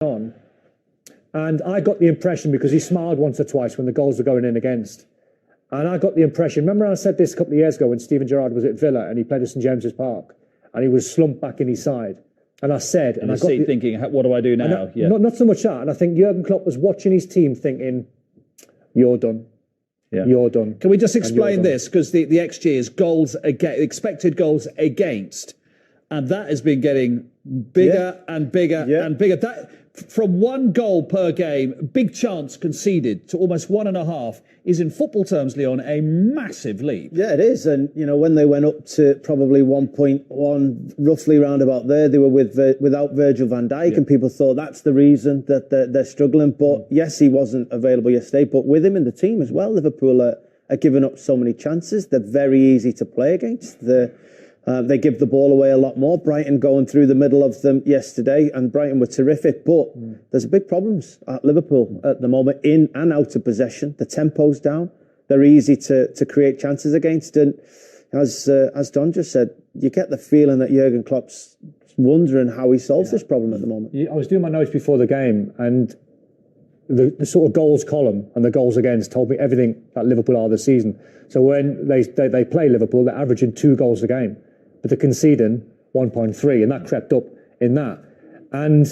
on. And I got the impression, because he smiled once or twice when the goals were going in against, and I got the impression, remember I said this a couple of years ago when Steven Gerrard was at Villa and he played at St James's Park and he was slumped back in his side, and I said, and I got thinking, what do I do now? Not so much that, and I think Jurgen Klopp was watching his team thinking, you're done. Yeah. You're done. Can we just explain this? Because the XG is goals against, expected goals against, and that has been getting bigger and bigger and bigger. That, from 1 goal per game, big chance conceded, to almost 1.5, is in football terms, Leon, a massive leap. Yeah, it is. And, you know, when they went up to probably 1.1, roughly round about there, they were without Virgil van Dijk, and people thought that's the reason that they're struggling. But yes, he wasn't available yesterday, but with him in the team as well, Liverpool are giving up so many chances. They're very easy to play against. They give the ball away a lot more. Brighton going through the middle of them yesterday, and Brighton were terrific. But there's big problems at Liverpool at the moment, in and out of possession. The tempo's down. They're easy to create chances against. And as Don just said, you get the feeling that Jurgen Klopp's wondering how he solves this problem at the moment. I was doing my notes before the game, and the sort of goals column and the goals against told me everything that Liverpool are this season. So when they play Liverpool, they're averaging 2 goals a game, but they're conceding 1.3, and that crept up in that. And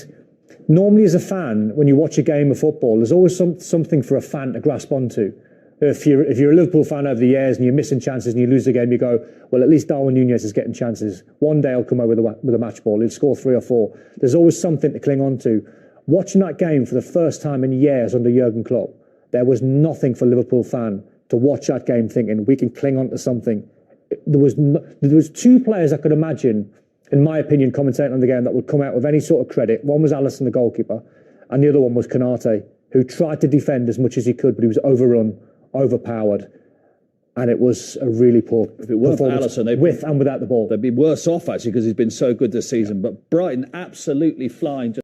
normally as a fan, when you watch a game of football, there's always something for a fan to grasp onto. If you're a Liverpool fan over the years and you're missing chances and you lose the game, you go, well, at least Darwin Núñez is getting chances. One day he'll come out with a match ball, he'll score 3 or 4. There's always something to cling on to. Watching that game for the first time in years under Jurgen Klopp, there was nothing for a Liverpool fan to watch that game thinking, we can cling on to something. There was 2 players I could imagine, in my opinion, commentating on the game that would come out with any sort of credit. One was Alisson, the goalkeeper, and the other one was Konate, who tried to defend as much as he could, but he was overrun, overpowered, and it was a really poor performance. Alisson, with and without the ball. They'd be worse off, actually, because he's been so good this season. But Brighton absolutely flying.